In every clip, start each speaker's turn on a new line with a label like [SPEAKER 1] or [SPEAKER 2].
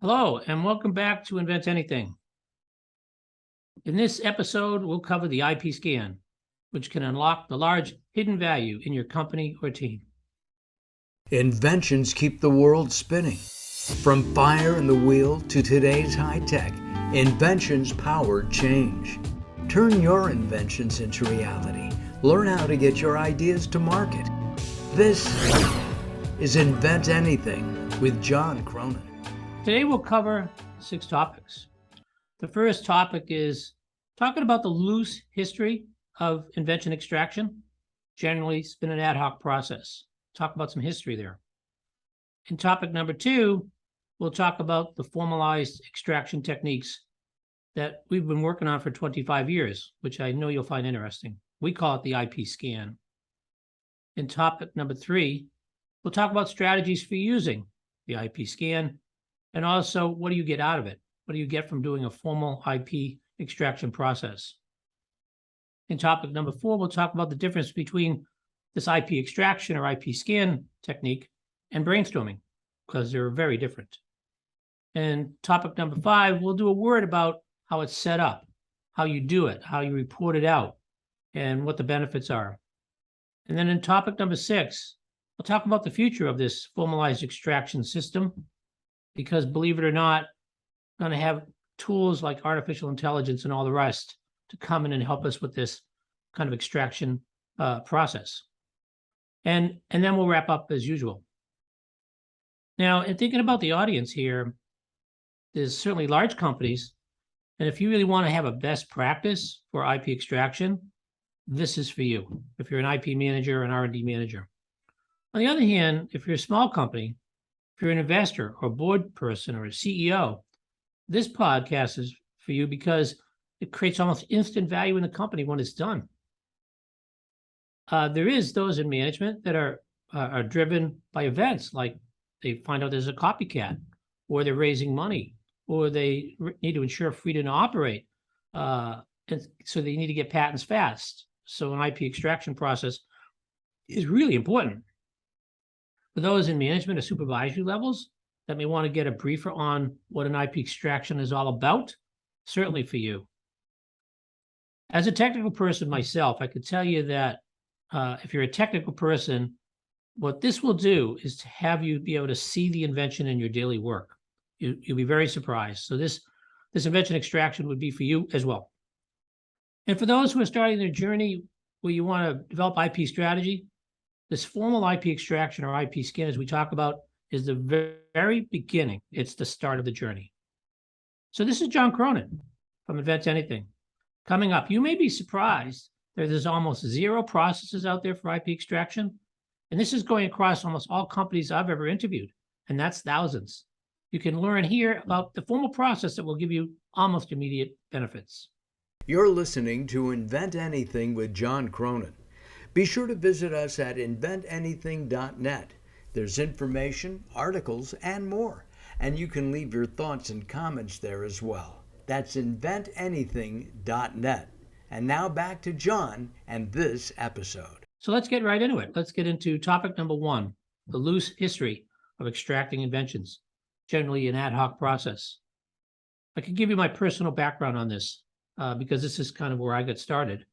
[SPEAKER 1] Hello, and welcome back to Invent Anything. In this episode, we'll cover the ipScan, which can unlock the large hidden value in your company or team.
[SPEAKER 2] Inventions keep the world spinning. From fire in the wheel to today's high tech, inventions power change. Turn your inventions into reality. Learn how to get your ideas to market. This is Invent Anything with John Cronin.
[SPEAKER 1] Today, we'll cover 6 topics. The first topic is talking about the loose history of invention extraction. Generally, it's been an ad hoc process. Talk about some history there. In topic number 2, we'll talk about the formalized extraction techniques that we've been working on for 25 years, which I know you'll find interesting. We call it the ipScan. In topic number 3, we'll talk about strategies for using the ipScan, and also what do you get out of it? What do you get from doing a formal IP extraction process? In topic number 4, we'll talk about the difference between this IP extraction or ipScan technique and brainstorming, because they're very different. And topic number 5, we'll do a word about how it's set up, how you do it, how you report it out, and what the benefits are. And then in topic number 6, we'll talk about the future of this formalized extraction system, because believe it or not, we're going to have tools like artificial intelligence and all the rest to come in and help us with this kind of extraction process. And then we'll wrap up as usual. Now, in thinking about the audience here, there's certainly large companies, and if you really want to have a best practice for IP extraction, this is for you. If you're an IP manager or an R&D manager. On the other hand, if you're a small company, if you're an investor or a board person or a CEO, this podcast is for you because it creates almost instant value in the company when it's done. There is those in management that are driven by events, like they find out there's a copycat, or they're raising money, or they need to ensure freedom to operate, and so they need to get patents fast. So an IP extraction process is really important. For those in management or supervisory levels that may want to get a briefer on what an IP extraction is all about, certainly for you. As a technical person myself, I could tell you that if you're a technical person, what this will do is to have you be able to see the invention in your daily work. You'll be very surprised. So this invention extraction would be for you as well. And for those who are starting their journey where you want to develop IP strategy, this formal IP extraction or ipScan, as we talk about, is the very beginning. It's the start of the journey. So this is John Cronin from Invent Anything. Coming up, you may be surprised that there's almost 0 processes out there for IP extraction. And this is going across almost all companies I've ever interviewed, and that's thousands. You can learn here about the formal process that will give you almost immediate benefits.
[SPEAKER 2] You're listening to Invent Anything with John Cronin. Be sure to visit us at inventanything.net. There's information, articles, and more. And you can leave your thoughts and comments there as well. That's inventanything.net. And now back to John and this episode.
[SPEAKER 1] So let's get right into it. Let's get into topic number 1, the loose history of extracting inventions, generally an ad hoc process. I can give you my personal background on this because this is kind of where I got started.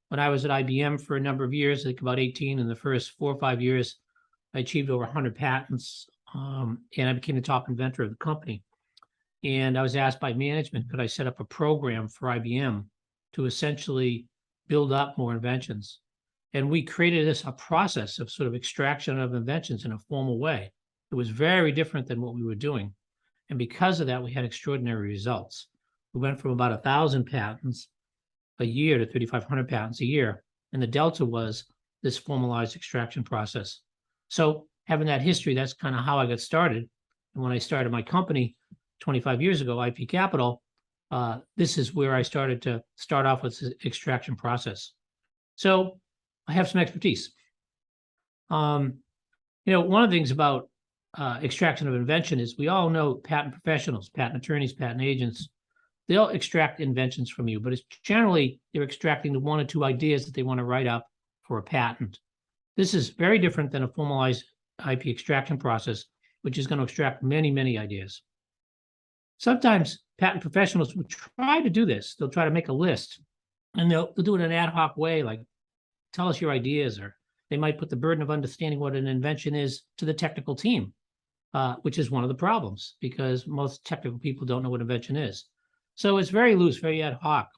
[SPEAKER 1] When I was at IBM for a number of years, I think about 18, in the first 4 or 5 years, I achieved over 100 patents, and I became the top inventor of the company. And I was asked by management, could I set up a program for IBM to essentially build up more inventions? And we created a process of sort of extraction of inventions in a formal way. It was very different than what we were doing. And because of that, we had extraordinary results. We went from about 1,000 patents a year to 3,500 patents a year. And the delta was this formalized extraction process. So having that history, that's kind of how I got started. And when I started my company 25 years ago, IP Capital, this is where I started to start off with the extraction process. So I have some expertise. One of the things about extraction of invention is we all know patent professionals, patent attorneys, patent agents. They'll extract inventions from you, but it's generally they're extracting the 1 or 2 ideas that they want to write up for a patent. This is very different than a formalized IP extraction process, which is going to extract many, many ideas. Sometimes patent professionals will try to do this. They'll try to make a list, and they'll do it in an ad hoc way, like tell us your ideas, or they might put the burden of understanding what an invention is to the technical team, which is one of the problems because most technical people don't know what invention is. So it's very loose, very ad hoc.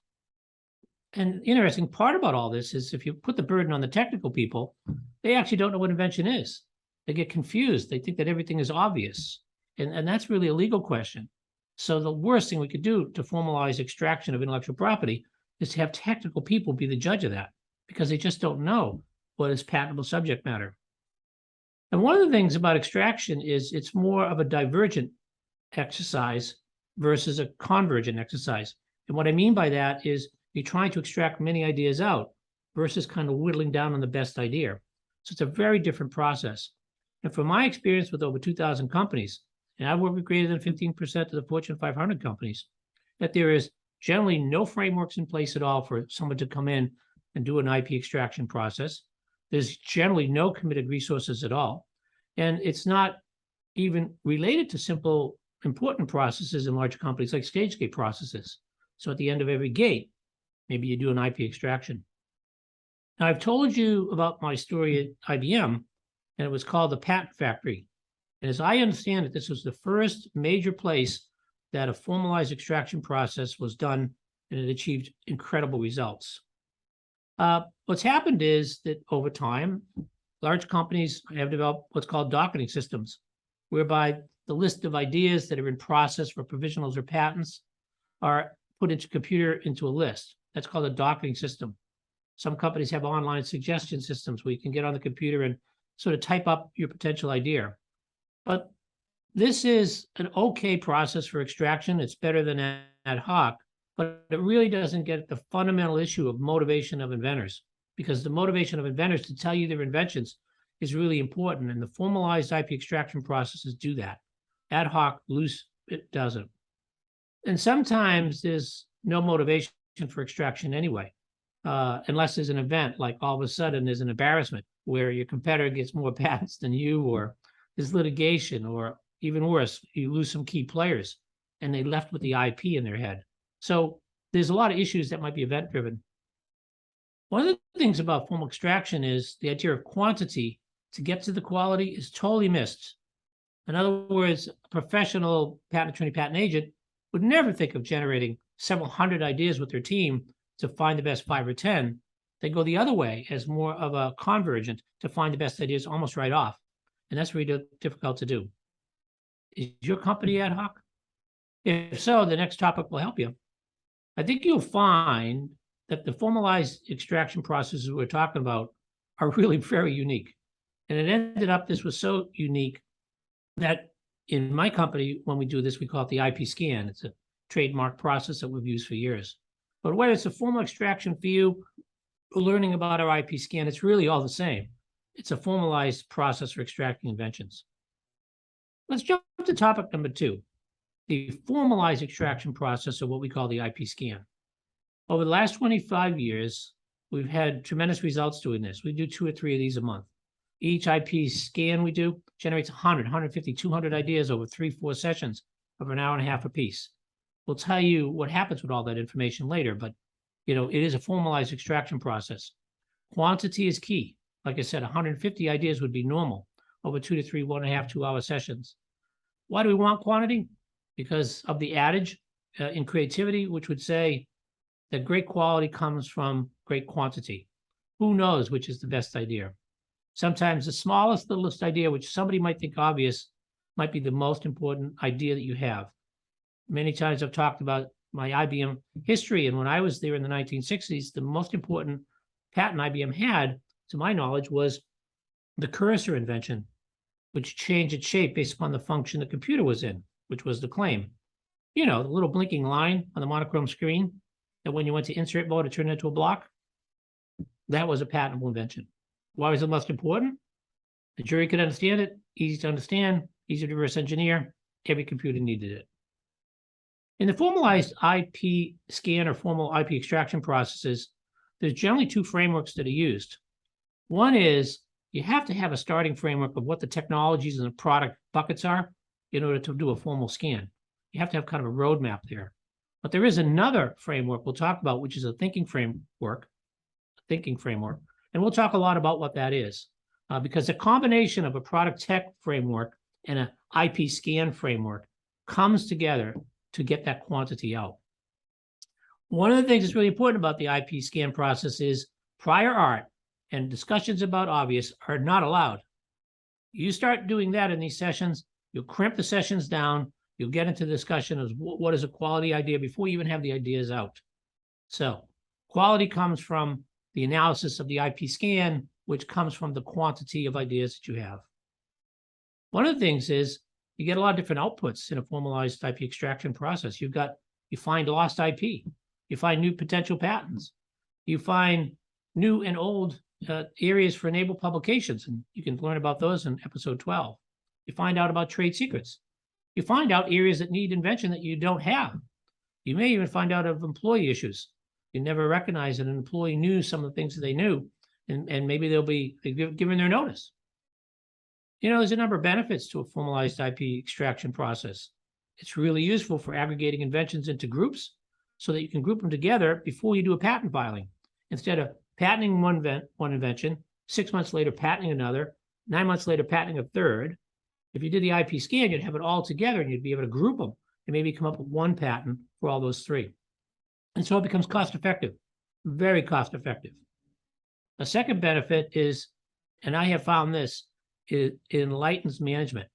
[SPEAKER 1] And the interesting part about all this is if you put the burden on the technical people, they actually don't know what invention is. They get confused. They think that everything is obvious. And that's really a legal question. So the worst thing we could do to formalize extraction of intellectual property is to have technical people be the judge of that because they just don't know what is patentable subject matter. And one of the things about extraction is it's more of a divergent exercise versus a convergent exercise. And what I mean by that is you're trying to extract many ideas out versus kind of whittling down on the best idea. So it's a very different process. And from my experience with over 2,000 companies, and I've worked with greater than 15% of the Fortune 500 companies, that there is generally no frameworks in place at all for someone to come in and do an IP extraction process. There's generally no committed resources at all. And it's not even related to simple, important processes in large companies like stage gate processes. So at the end of every gate, maybe you do an IP extraction. Now, I've told you about my story at IBM, and it was called the Patent Factory. And as I understand it, this was the first major place that a formalized extraction process was done, and it achieved incredible results. What's happened is that over time, large companies have developed what's called docketing systems, whereby the list of ideas that are in process for provisionals or patents are put into computer into a list. That's called a docketing system. Some companies have online suggestion systems where you can get on the computer and sort of type up your potential idea. But this is an okay process for extraction. It's better than ad hoc, but it really doesn't get at the fundamental issue of motivation of inventors, because the motivation of inventors to tell you their inventions is really important, and the formalized IP extraction processes do that. Ad hoc, loose, it doesn't. And sometimes there's no motivation for extraction anyway, unless there's an event, like all of a sudden there's an embarrassment where your competitor gets more patents than you, or there's litigation, or even worse, you lose some key players and they left with the IP in their head. So there's a lot of issues that might be event-driven. One of the things about formal extraction is the idea of quantity to get to the quality is totally missed. In other words, a professional patent attorney, patent agent would never think of generating several hundred ideas with their team to find the best 5 or 10. They go the other way as more of a convergent to find the best ideas almost right off. And that's really difficult to do. Is your company ad hoc? If so, the next topic will help you. I think you'll find that the formalized extraction processes we're talking about are really very unique. And it ended up, this was so unique that in my company, when we do this, we call it the ipScan. It's a trademark process that we've used for years. But whether it's a formal extraction for you or learning about our ipScan, it's really all the same. It's a formalized process for extracting inventions. Let's jump to topic number 2, the formalized extraction process, or what we call the ipScan. Over the last 25 years, we've had tremendous results doing this. We do 2 or 3 of these a month. Each IP scan we do generates 100, 150, 200 ideas over 3-4 sessions of an hour and a half apiece. We'll tell you what happens with all that information later, but it is a formalized extraction process. Quantity is key. Like I said, 150 ideas would be normal over 2 to 3, 1.5, 2-hour sessions. Why do we want quantity? Because of the adage in creativity, which would say that great quality comes from great quantity. Who knows which is the best idea? Sometimes the smallest, littlest idea, which somebody might think obvious, might be the most important idea that you have. Many times I've talked about my IBM history, and when I was there in the 1960s, the most important patent IBM had, to my knowledge, was the cursor invention, which changed its shape based upon the function the computer was in, which was the claim. The little blinking line on the monochrome screen that when you went to insert mode, it turned into a block. That was a patentable invention. Why was it most important? The jury could understand it, easy to understand, easy to reverse engineer. Every computer needed it. In the formalized IP scan or formal IP extraction processes, there's generally 2 frameworks that are used. One is you have to have a starting framework of what the technologies and the product buckets are in order to do a formal scan. You have to have kind of a roadmap there. But there is another framework we'll talk about, which is a thinking framework, and we'll talk a lot about what that is, because the combination of a product tech framework and an ipScan framework comes together to get that quantity out. One of the things that's really important about the ipScan process is prior art and discussions about obvious are not allowed. You start doing that in these sessions, you'll crimp the sessions down, you'll get into discussion of what is a quality idea before you even have the ideas out. So quality comes from the analysis of the ipScan, which comes from the quantity of ideas that you have. One of the things is you get a lot of different outputs in a formalized IP extraction process. You find lost IP, you find new potential patents, you find new and old areas for enabled publications, and you can learn about those in episode 12. You find out about trade secrets. You find out areas that need invention that you don't have. You may even find out of employee issues. You never recognize that an employee knew some of the things that they knew, and maybe they'll be given their notice. There's a number of benefits to a formalized IP extraction process. It's really useful for aggregating inventions into groups so that you can group them together before you do a patent filing. Instead of patenting one invention, 6 months later patenting another, 9 months later patenting a third. If you did the ipScan, you'd have it all together and you'd be able to group them and maybe come up with one patent for all those three. And so it becomes cost effective, very cost effective. A second benefit is, and I have found this, it enlightens management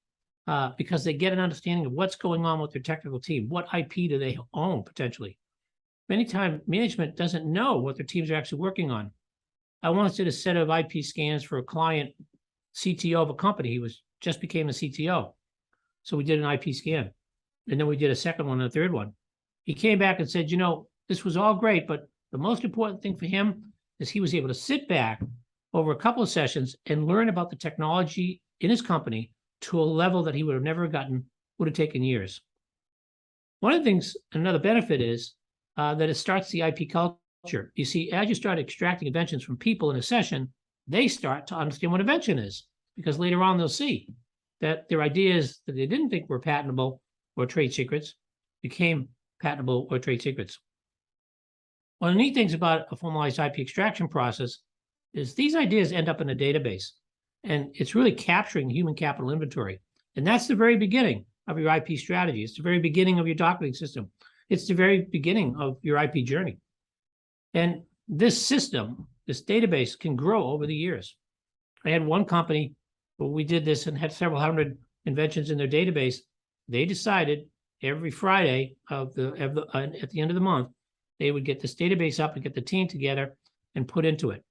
[SPEAKER 1] because they get an understanding of what's going on with their technical team. What IP do they own potentially? Many times management doesn't know what their teams are actually working on. I once did a set of IP scans for a client, CTO of a company. He just became a CTO. So we did an IP scan. And then we did a second one and a third one. He came back and said, this was all great, but the most important thing for him is he was able to sit back over a couple of sessions and learn about the technology in his company to a level that he would have never gotten, would have taken years. One of the things, another benefit is that it starts the IP culture. You see, as you start extracting inventions from people in a session, they start to understand what invention is, because later on they'll see that their ideas that they didn't think were patentable or trade secrets became patentable or trade secrets. One of the neat things about a formalized IP extraction process is these ideas end up in a database, and it's really capturing human capital inventory. And that's the very beginning of your IP strategy. It's the very beginning of your docketing system. It's the very beginning of your IP journey. And this system, this database, can grow over the years. I had one company where we did this and had several hundred inventions in their database. They decided every Friday at the end of the month, they would get this database up and get the team together and put into it.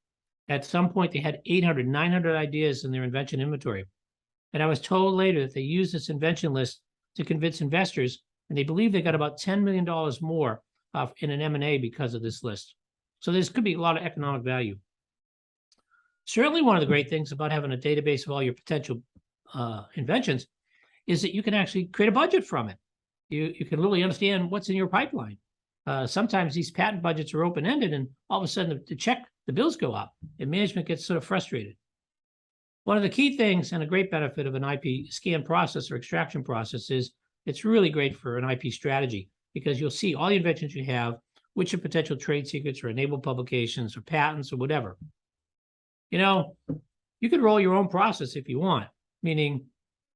[SPEAKER 1] At some point, they had 800, 900 ideas in their invention inventory. And I was told later that they used this invention list to convince investors, and they believe they got about $10 million more in an M&A because of this list. So this could be a lot of economic value. Certainly one of the great things about having a database of all your potential inventions is that you can actually create a budget from it. You can really understand what's in your pipeline. Sometimes these patent budgets are open-ended, and all of a sudden the bills go up, and management gets sort of frustrated. One of the key things and a great benefit of an IP scan process or extraction process is it's really great for an IP strategy, because you'll see all the inventions you have, which are potential trade secrets or enabled publications or patents or whatever. You could roll your own process if you want, meaning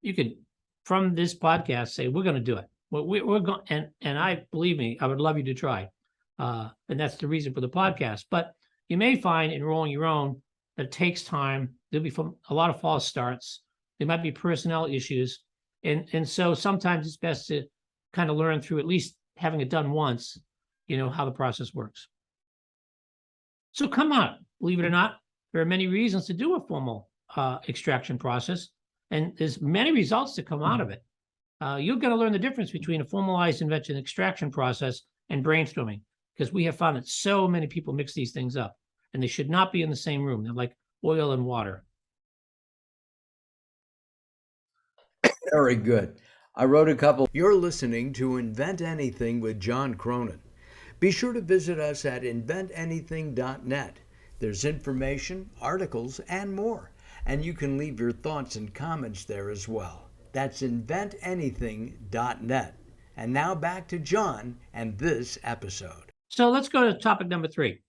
[SPEAKER 1] you could, from this podcast, say, we're going to do it. We're going, and believe me, I would love you to try. And that's the reason for the podcast. But you may find in rolling your own that it takes time. There'll be a lot of false starts. There might be personnel issues. And so sometimes it's best to kind of learn through at least having it done once, how the process works. So come on, believe it or not, there are many reasons to do a formal extraction process, and there's many results that come out of it. You're going to learn the difference between a formalized invention extraction process and brainstorming, because we have found that so many people mix these things up, and they should not be in the same room. They're like oil and water.
[SPEAKER 2] Very good. I wrote a couple. You're listening to Invent Anything with John Cronin. Be sure to visit us at inventanything.net. There's information, articles, and more. And you can leave your thoughts and comments there as well. That's inventanything.net. And now back to John and this episode.
[SPEAKER 1] So let's go to topic number 3,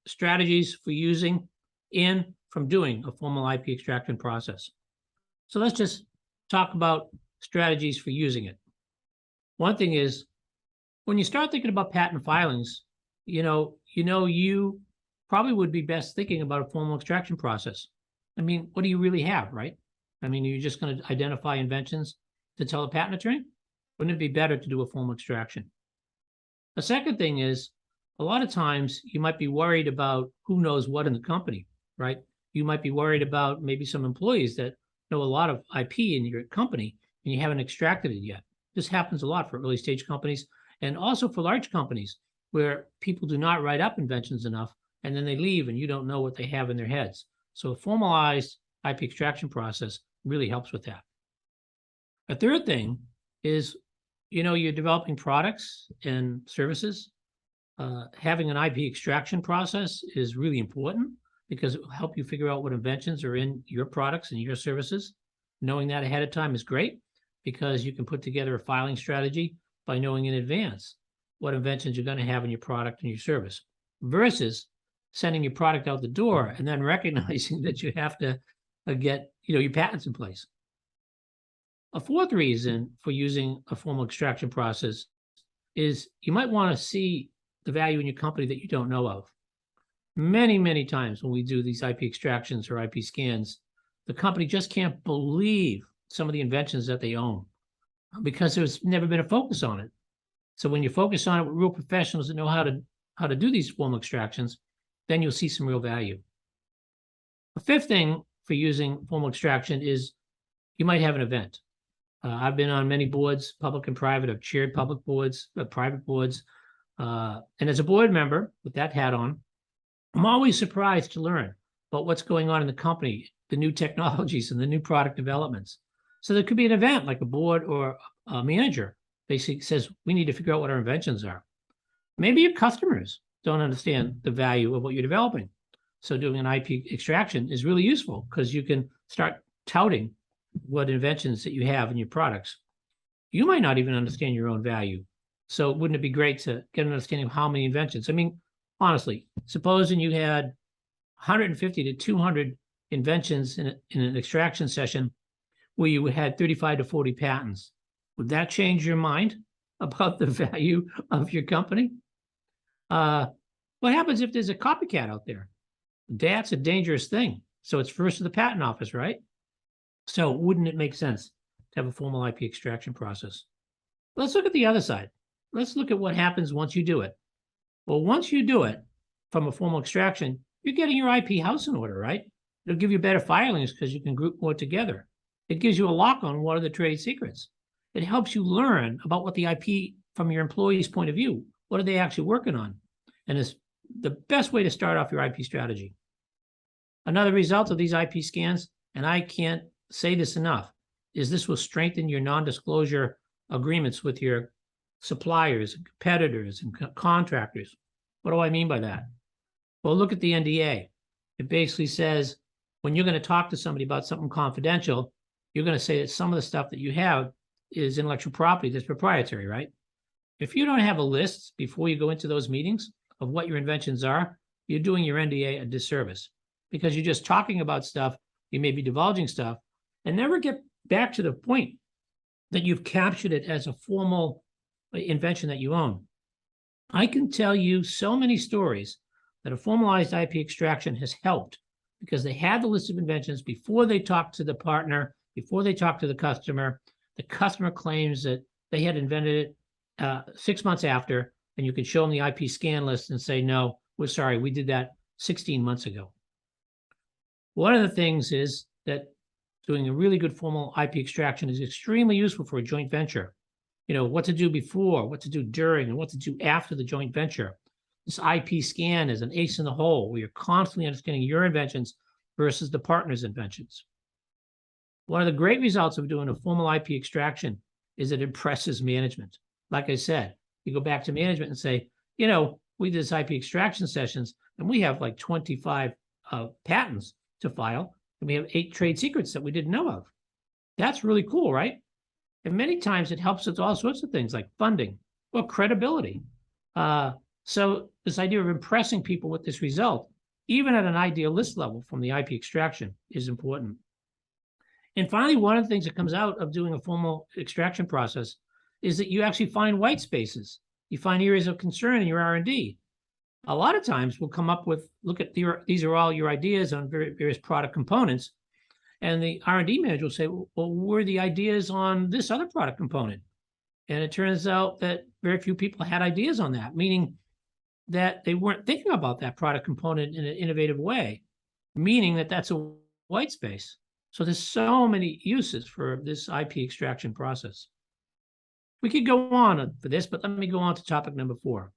[SPEAKER 1] strategies for using in from doing a formal IP extraction process. So let's just talk about strategies for using it. One thing is, when you start thinking about patent filings, you probably would be best thinking about a formal extraction process. I mean, what do you really have, right? I mean, are you just going to identify inventions to tell a patent attorney? Wouldn't it be better to do a formal extraction? The second thing is, a lot of times you might be worried about who knows what in the company, right? You might be worried about maybe some employees that know a lot of IP in your company and you haven't extracted it yet. This happens a lot for early stage companies and also for large companies where people do not write up inventions enough and then they leave and you don't know what they have in their heads. So a formalized IP extraction process really helps with that. A third thing is, you're developing products and services. Having an IP extraction process is really important because it will help you figure out what inventions are in your products and your services. Knowing that ahead of time is great because you can put together a filing strategy by knowing in advance what inventions you're going to have in your product and your service versus sending your product out the door and then recognizing that you have to get your patents in place. A fourth reason for using a formal extraction process is you might want to see the value in your company that you don't know of. Many, many times when we do these IP extractions or IP scans, the company just can't believe some of the inventions that they own because there's never been a focus on it. So when you focus on it with real professionals that know how to do these formal extractions, then you'll see some real value. A fifth thing for using formal extraction is you might have an event. I've been on many boards, public and private. I've chaired public boards, private boards. And as a board member with that hat on, I'm always surprised to learn about what's going on in the company, the new technologies and the new product developments. So there could be an event like a board or a manager basically says, we need to figure out what our inventions are. Maybe your customers don't understand the value of what you're developing. So doing an IP extraction is really useful because you can start touting what inventions that you have in your products. You might not even understand your own value. So wouldn't it be great to get an understanding of how many inventions? I mean, honestly, supposing you had 150 to 200 inventions in an extraction session where you had 35 to 40 patents. Would that change your mind about the value of your company? What happens if there's a copycat out there? That's a dangerous thing. So it's first to the patent office, right? So wouldn't it make sense to have a formal IP extraction process? Let's look at the other side. Let's look at what happens once you do it. Well, once you do it from a formal extraction, you're getting your IP house in order, right? It'll give you better filings because you can group more together. It gives you a lock on what are the trade secrets. It helps you learn about what the IP from your employees' point of view, what are they actually working on? And it's the best way to start off your IP strategy. Another result of these IP scans, and I can't say this enough, is this will strengthen your non-disclosure agreements with your suppliers, and competitors, and contractors. What do I mean by that? Well, look at the NDA. It basically says when you're going to talk to somebody about something confidential, you're going to say that some of the stuff that you have is intellectual property that's proprietary, right? If you don't have a list before you go into those meetings of what your inventions are, you're doing your NDA a disservice because you're just talking about stuff, you may be divulging stuff, and never get back to the point that you've captured it as a formal invention that you own. I can tell you so many stories that a formalized IP extraction has helped because they had the list of inventions before they talked to the partner, before they talked to the customer. The customer claims that they had invented it 6 months after, and you can show them the IP scan list and say, no, we're sorry, we did that 16 months ago. One of the things is that doing a really good formal IP extraction is extremely useful for a joint venture. You know, what to do before, what to do during, and what to do after the joint venture. This IP scan is an ace in the hole where you're constantly understanding your inventions versus the partner's inventions. One of the great results of doing a formal IP extraction is it impresses management. Like I said, you go back to management and say, you know, we did this IP extraction sessions and we have like 25 patents to file, and we have 8 trade secrets that we didn't know of. That's really cool, right? And many times it helps with all sorts of things like funding or credibility. So this idea of impressing people with this result, even at an idealist level from the IP extraction, is important. And finally, one of the things that comes out of doing a formal extraction process is that you actually find white spaces. You find areas of concern in your R&D. A lot of times we'll come up with, look at these are all your ideas on various product components. And the R&D manager will say, well, where are the ideas on this other product component? And it turns out that very few people had ideas on that, meaning that they weren't thinking about that product component in an innovative way, meaning that that's a white space. So there's so many uses for this IP extraction process. We could go on for this, but let me go on to topic number 4,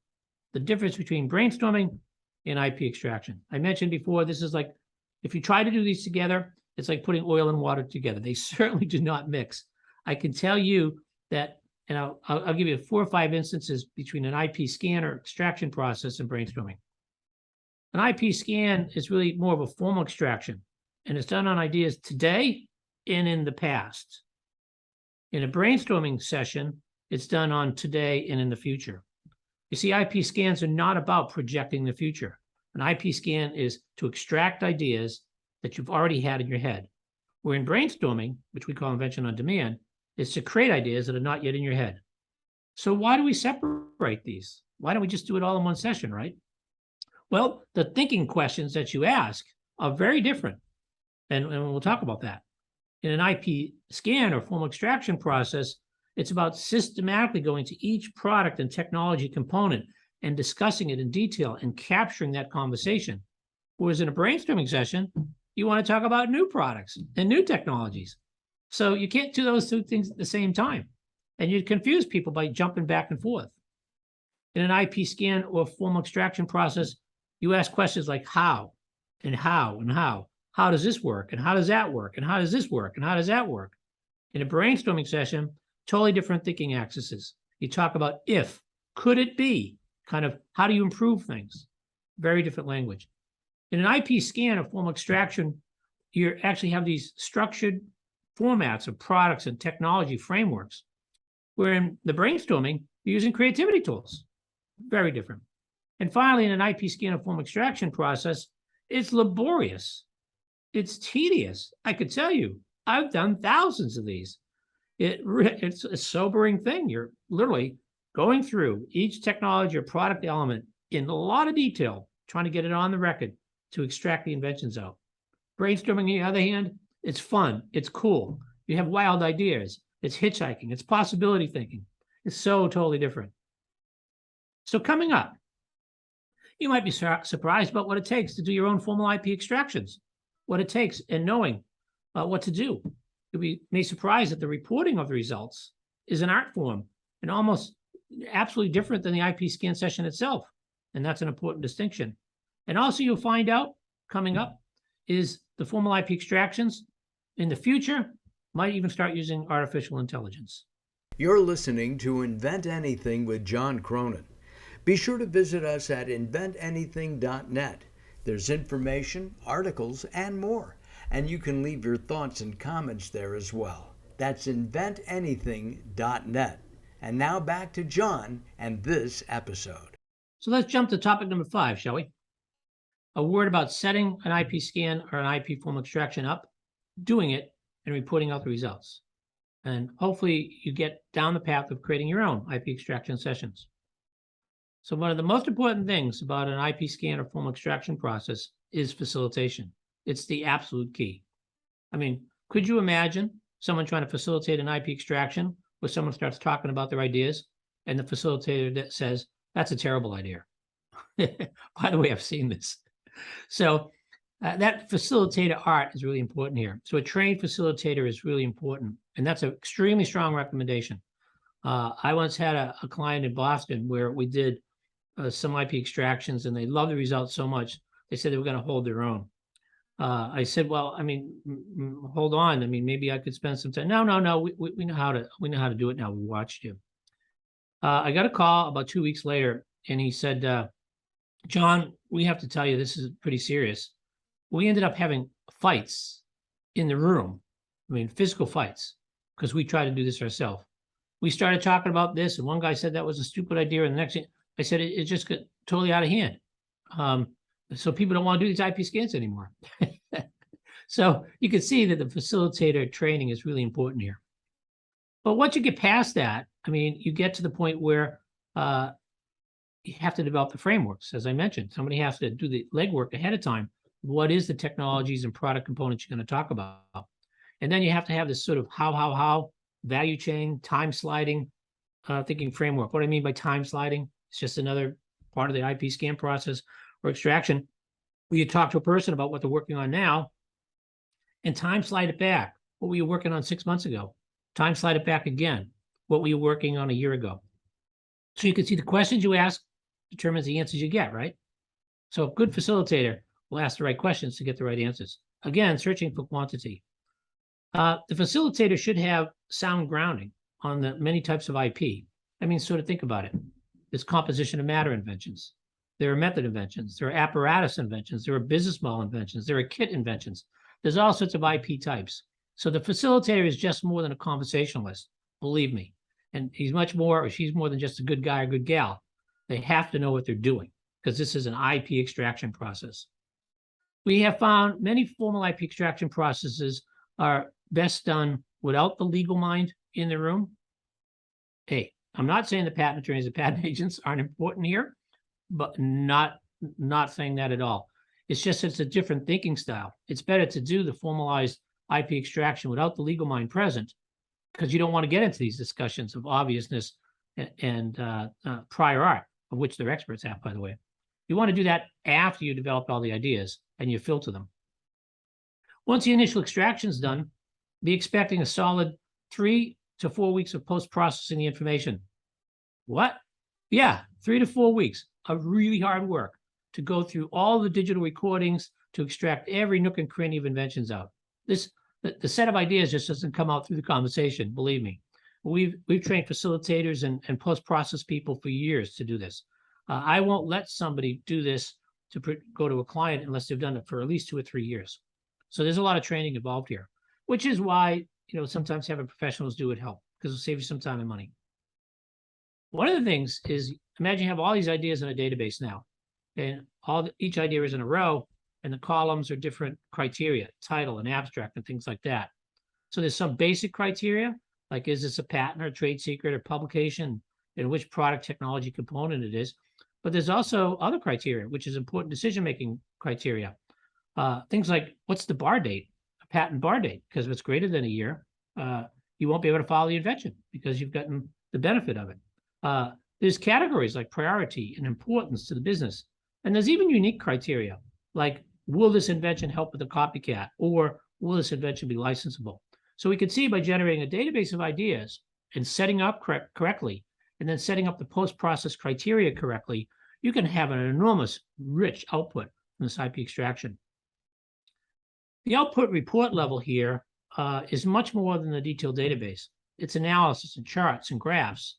[SPEAKER 1] the difference between brainstorming and IP extraction. I mentioned before, this is like, if you try to do these together, it's like putting oil and water together. They certainly do not mix. I can tell you that, and I'll give you 4 or 5 instances between an IP scan or extraction process and brainstorming. An IP scan is really more of a formal extraction, and it's done on ideas today and in the past. In a brainstorming session, it's done on today and in the future. You see, IP scans are not about projecting the future. An IP scan is to extract ideas that you've already had in your head. Where in brainstorming, which we call invention on demand, is to create ideas that are not yet in your head. So why do we separate these? Why don't we just do it all in one session, right? Well, the thinking questions that you ask are very different, and we'll talk about that. In an IP scan or formal extraction process, it's about systematically going to each product and technology component and discussing it in detail and capturing that conversation. Whereas in a brainstorming session, you want to talk about new products and new technologies. So you can't do those 2 things at the same time. And you'd confuse people by jumping back and forth. In an IP scan or formal extraction process, you ask questions like how, and how, and how. How does this work? And how does that work? And how does this work? And how does that work? In a brainstorming session, totally different thinking axes. You talk about if, could it be, kind of how do you improve things? Very different language. In an IP scan or formal extraction, you actually have these structured formats of products and technology frameworks, where in the brainstorming, you're using creativity tools. Very different. And finally, in an IP scan or formal extraction process, it's laborious. It's tedious. I could tell you, I've done thousands of these. It's a sobering thing. You're literally going through each technology or product element in a lot of detail, trying to get it on the record to extract the inventions out. Brainstorming, on the other hand, it's fun. It's cool. You have wild ideas. It's hitchhiking. It's possibility thinking. It's so totally different. So coming up, you might be surprised about what it takes to do your own formal IP extractions, what it takes and knowing what to do. You'll be surprised that the reporting of the results is an art form and almost absolutely different than the IP scan session itself. And that's an important distinction. And also you'll find out coming up is the formal IP extractions in the future might even start using artificial intelligence.
[SPEAKER 2] You're listening to Invent Anything with John Cronin. Be sure to visit us at inventanything.net. There's information, articles, and more. And you can leave your thoughts and comments there as well. That's inventanything.net. And now back to John and this episode.
[SPEAKER 1] So let's jump to topic number 5, shall we? A word about setting an IP scan or an IP formal extraction up, doing it, and reporting out the results. And hopefully you get down the path of creating your own IP extraction sessions. So one of the most important things about an IP scan or formal extraction process is facilitation. It's the absolute key. I mean, could you imagine someone trying to facilitate an IP extraction where someone starts talking about their ideas and the facilitator that says, that's a terrible idea. By the way, I've seen this. So that facilitator art is really important here. So a trained facilitator is really important. And that's an extremely strong recommendation. I once had a client in Boston where we did some IP extractions and they loved the results so much, they said they were going to hold their own. I said, well, I mean, hold on. I mean, maybe I could spend some time. No. We know how to do it now. We watched you. I got a call about 2 weeks later and he said, John, we have to tell you, this is pretty serious. We ended up having fights in the room. I mean, physical fights, because we try to do this ourselves. We started talking about this, and one guy said that was a stupid idea, and the next thing I said it just got totally out of hand. So people don't want to do these IP scans anymore. So you can see that the facilitator training is really important here. But once you get past that, I mean, you get to the point where you have to develop the frameworks. As I mentioned, somebody has to do the legwork ahead of time. What is the technologies and product components you're going to talk about? And then you have to have this sort of how, value chain, time sliding, thinking framework. What do I mean by time sliding? It's just another part of the IP scan process or extraction where you talk to a person about what they're working on now and time slide it back. What were you working on 6 months ago? Time slide it back again. What were you working on a year ago? So you can see the questions you ask determines the answers you get, right? So a good facilitator will ask the right questions to get the right answers. Again, searching for quantity. The facilitator should have sound grounding on the many types of IP. I mean, sort of think about it. There's composition of matter inventions. There are method inventions. There are apparatus inventions. There are business model inventions. There are kit inventions. There's all sorts of IP types. So the facilitator is just more than a conversationalist, believe me. And he's much more, or she's more than just a good guy or good gal. They have to know what they're doing because this is an IP extraction process. We have found many formal IP extraction processes are best done without the legal mind in the room. Hey, I'm not saying the patent attorneys and patent agents aren't important here, but not saying that at all. It's just it's a different thinking style. It's better to do the formalized IP extraction without the legal mind present because you don't want to get into these discussions of obviousness and prior art, of which they're experts at, by the way. You want to do that after you developed all the ideas and you filter them. Once the initial extraction is done, be expecting a solid 3 to 4 weeks of post-processing the information. What? Yeah, 3 to 4 weeks of really hard work to go through all the digital recordings to extract every nook and cranny of inventions out. The set of ideas just doesn't come out through the conversation, believe me. We've trained facilitators and post-process people for years to do this. I won't let somebody do this to go to a client unless they've done it for at least 2 or 3 years. So there's a lot of training involved here, which is why, sometimes having professionals do it help because it'll save you some time and money. One of the things is imagine you have all these ideas in a database now, and each idea is in a row, and the columns are different criteria, title and abstract and things like that. So there's some basic criteria, like is this a patent or trade secret or publication, and which product technology component it is. But there's also other criteria, which is important decision-making criteria. Things like what's the bar date, a patent bar date, because if it's greater than a year, you won't be able to follow the invention because you've gotten the benefit of it. There's categories like priority and importance to the business. And there's even unique criteria, like will this invention help with a copycat, or will this invention be licensable? So we can see by generating a database of ideas and setting up correctly, and then setting up the post-process criteria correctly, you can have an enormous, rich output from this IP extraction. The output report level here is much more than the detailed database. It's analysis and charts and graphs.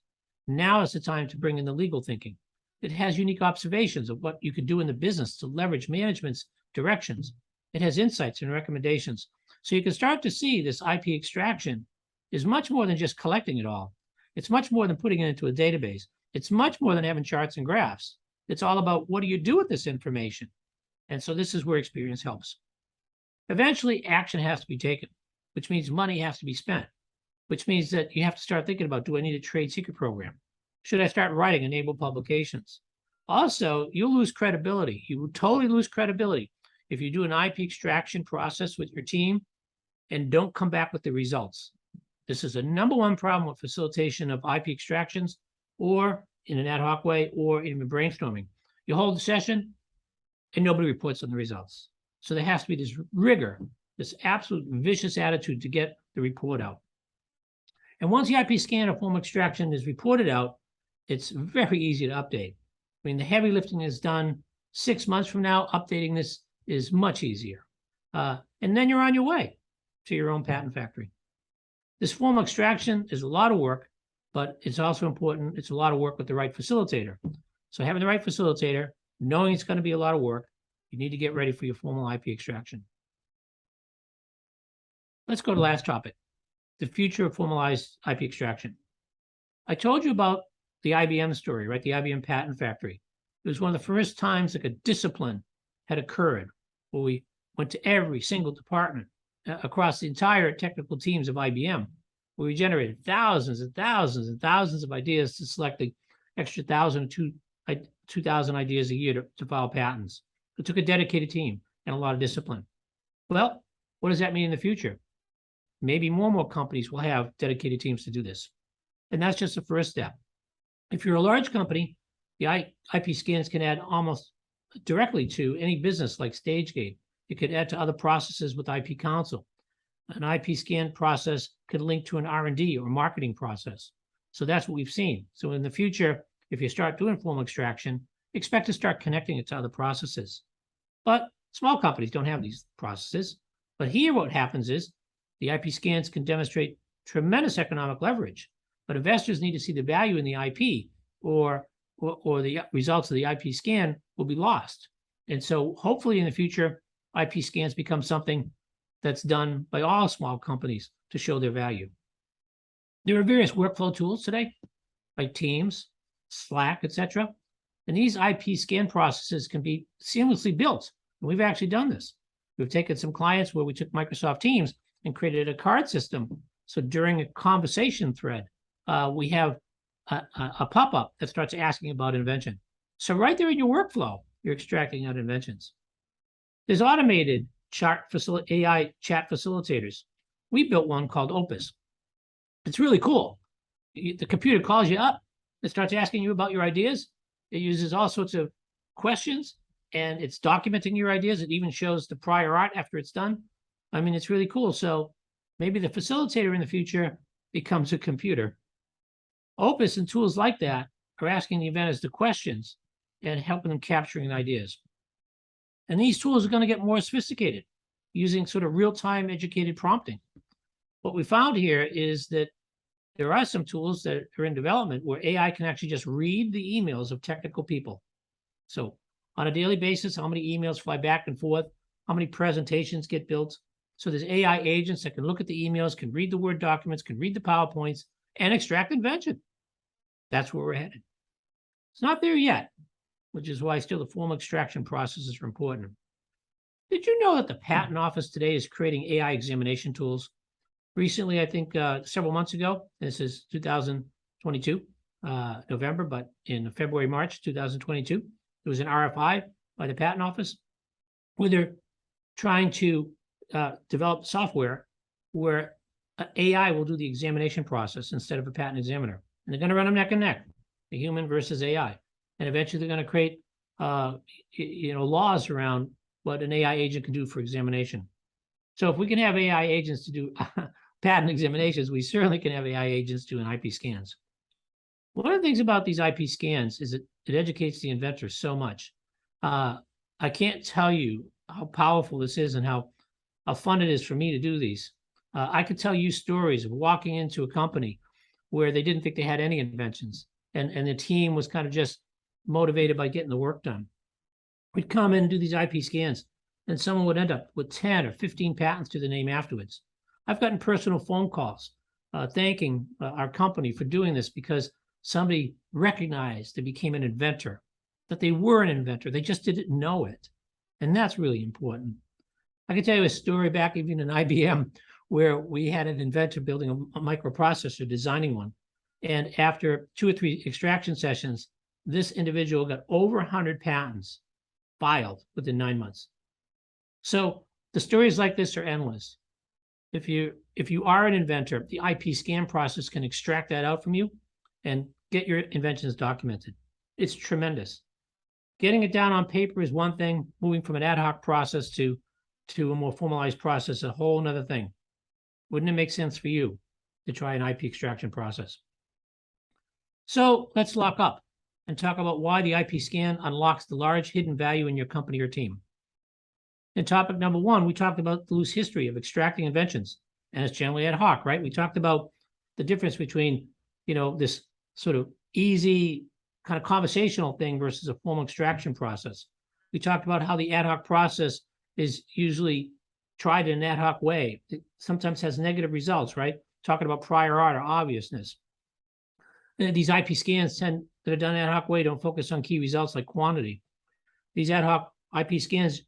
[SPEAKER 1] Now is the time to bring in the legal thinking. It has unique observations of what you could do in the business to leverage management's directions. It has insights and recommendations. So you can start to see this IP extraction is much more than just collecting it all. It's much more than putting it into a database. It's much more than having charts and graphs. It's all about what do you do with this information? And so this is where experience helps. Eventually, action has to be taken, which means money has to be spent, which means that you have to start thinking about, do I need a trade secret program? Should I start writing enabled publications? Also, you'll lose credibility. You will totally lose credibility if you do an IP extraction process with your team and don't come back with the results. This is a #1 problem with facilitation of IP extractions, or in an ad hoc way, or even brainstorming. You hold the session and nobody reports on the results. So there has to be this rigor, this absolute vicious attitude to get the report out. And once the IP scan or formal extraction is reported out, it's very easy to update. I mean, the heavy lifting is done 6 months from now. Updating this is much easier. And then you're on your way to your own patent factory. This formal extraction is a lot of work, but it's also important. It's a lot of work with the right facilitator. So having the right facilitator, knowing it's going to be a lot of work, you need to get ready for your formal IP extraction. Let's go to the last topic, the future of formalized IP extraction. I told you about the IBM story, right? The IBM patent factory. It was one of the first times like a discipline had occurred where we went to every single department across the entire technical teams of IBM, where we generated thousands and thousands and thousands of ideas to select the extra 1,000 to 2,000 ideas a year to file patents. It took a dedicated team and a lot of discipline. Well, what does that mean in the future? Maybe more and more companies will have dedicated teams to do this. And that's just the first step. If you're a large company, the IP scans can add almost directly to any business like StageGate. It could add to other processes with IP Counsel. An IP scan process could link to an R&D or marketing process. So that's what we've seen. So in the future, if you start doing formal extraction, expect to start connecting it to other processes. But small companies don't have these processes. But here what happens is the IP scans can demonstrate tremendous economic leverage, but investors need to see the value in the IP or the results of the IP scan will be lost. And so hopefully in the future, IP scans become something that's done by all small companies to show their value. There are various workflow tools today, like Teams, Slack, etc. And these IP scan processes can be seamlessly built. And we've actually done this. We've taken some clients where we took Microsoft Teams and created a card system. So during a conversation thread, we have a pop-up that starts asking about invention. So right there in your workflow, you're extracting out inventions. There's automated AI chat facilitators. We built one called Opus. It's really cool. The computer calls you up. It starts asking you about your ideas. It uses all sorts of questions, and it's documenting your ideas. It even shows the prior art after it's done. I mean, it's really cool. So maybe the facilitator in the future becomes a computer. Opus and tools like that are asking the inventors the questions and helping them capturing ideas. And these tools are going to get more sophisticated using sort of real-time educated prompting. What we found here is that there are some tools that are in development where AI can actually just read the emails of technical people. So on a daily basis, how many emails fly back and forth, how many presentations get built. So there's AI agents that can look at the emails, can read the Word documents, can read the PowerPoints, and extract invention. That's where we're headed. It's not there yet, which is why still the formal extraction processes are important. Did you know that the Patent Office today is creating AI examination tools? Recently, I think several months ago, this is 2022, November, but in February, March 2022, there was an RFI by the Patent Office where they're trying to develop software where AI will do the examination process instead of a patent examiner. And they're going to run them neck and neck, the human versus AI. And eventually they're going to create laws around what an AI agent can do for examination. So if we can have AI agents to do patent examinations, we certainly can have AI agents doing IP scans. One of the things about these IP scans is it educates the inventor so much. I can't tell you how powerful this is and how fun it is for me to do these. I could tell you stories of walking into a company where they didn't think they had any inventions, and the team was kind of just motivated by getting the work done. We'd come in and do these IP scans, and someone would end up with 10 or 15 patents to the name afterwards. I've gotten personal phone calls thanking our company for doing this because somebody recognized they became an inventor, that they were an inventor. They just didn't know it. And that's really important. I can tell you a story back even in IBM where we had an inventor building a microprocessor, designing one. And after 2 or 3 extraction sessions, this individual got over 100 patents filed within 9 months. So the stories like this are endless. If you are an inventor, the IP scan process can extract that out from you and get your inventions documented. It's tremendous. Getting it down on paper is one thing. Moving from an ad hoc process to a more formalized process, a whole nother thing. Wouldn't it make sense for you to try an IP extraction process? So let's lock up and talk about why the IP scan unlocks the large hidden value in your company or team. In topic number 1, we talked about the loose history of extracting inventions, and it's generally ad hoc, right? We talked about the difference between, this sort of easy kind of conversational thing versus a formal extraction process. We talked about how the ad hoc process is usually tried in an ad hoc way. It sometimes has negative results, right? talking about prior art or obviousness. And these IP scans that are done ad hoc way don't focus on key results like quantity. These ad hoc IP scans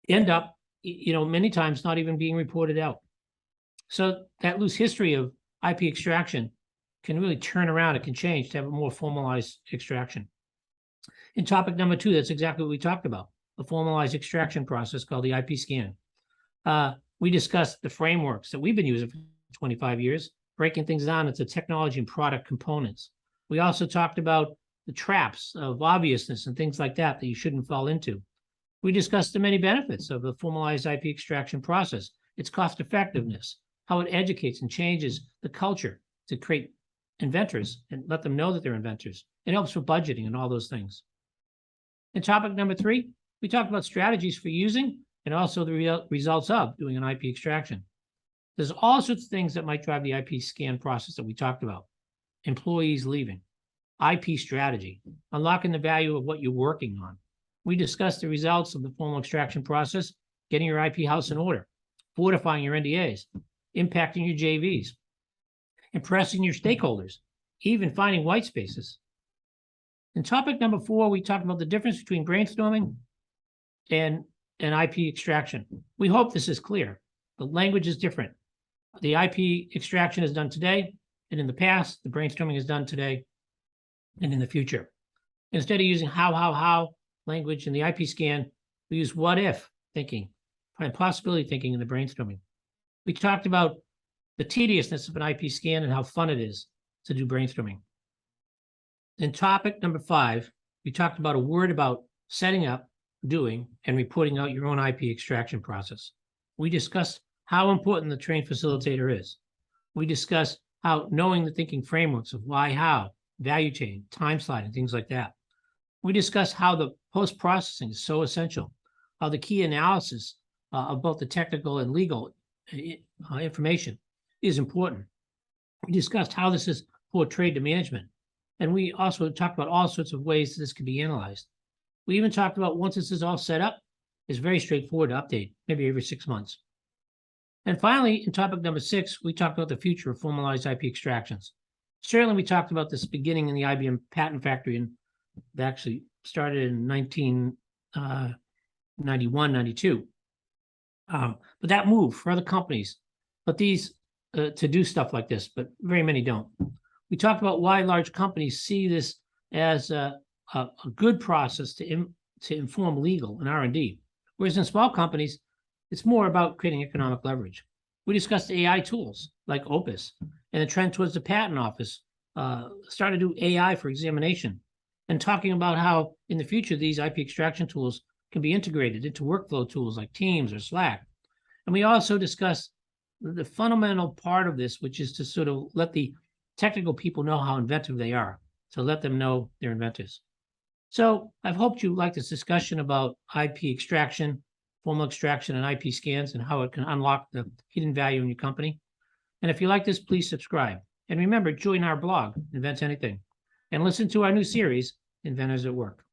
[SPEAKER 1] end up, many times not even being reported out. So that loose history of IP extraction can really turn around. It can change to have a more formalized extraction. In topic number 2, that's exactly what we talked about, a formalized extraction process called the IP scan. We discussed the frameworks that we've been using for 25 years, breaking things down into technology and product components. We also talked about the traps of obviousness and things like that you shouldn't fall into. We discussed the many benefits of the formalized IP extraction process, its cost effectiveness, how it educates and changes the culture to create inventors and let them know that they're inventors. It helps with budgeting and all those things. In topic number 3, we talked about strategies for using and also the results of doing an IP extraction. There's all sorts of things that might drive the IP scan process that we talked about. Employees leaving, IP strategy, unlocking the value of what you're working on. We discussed the results of the formal extraction process, getting your IP house in order, fortifying your NDAs, impacting your JVs, impressing your stakeholders, even finding white spaces. In topic number 4, we talked about the difference between brainstorming and IP extraction. We hope this is clear. The language is different. The IP extraction is done today, and in the past, the brainstorming is done today and in the future. Instead of using how language in the IP scan, we use what if thinking and possibility thinking in the brainstorming. We talked about the tediousness of an IP scan and how fun it is to do brainstorming. In topic number 5, we talked about a word about setting up, doing, and reporting out your own IP extraction process. We discussed how important the trained facilitator is. We discussed how knowing the thinking frameworks of why, how, value chain, time sliding, things like that. We discussed how the post-processing is so essential, how the key analysis of both the technical and legal information is important. We discussed how this is portrayed to management. And we also talked about all sorts of ways that this can be analyzed. We even talked about once this is all set up, it's very straightforward to update, maybe every 6 months. And finally, in topic number 6, we talked about the future of formalized IP extractions. Certainly, we talked about this beginning in the IBM patent factory, and that actually started in 1991, 92. But that moved for other companies, but these to do stuff like this, but very many don't. We talked about why large companies see this as a good process to inform legal and R&D, whereas in small companies, it's more about creating economic leverage. We discussed AI tools like Opus and the trend towards the patent office, started to do AI for examination, and talking about how in the future these IP extraction tools can be integrated into workflow tools like Teams or Slack. And we also discussed the fundamental part of this, which is to sort of let the technical people know how inventive they are, to let them know they're inventors. So I've hoped you like this discussion about IP extraction, formal extraction, and IP scans, and how it can unlock the hidden value in your company. And if you like this, please subscribe. And remember, join our blog, Invent Anything, and listen to our new series, Inventors at Work.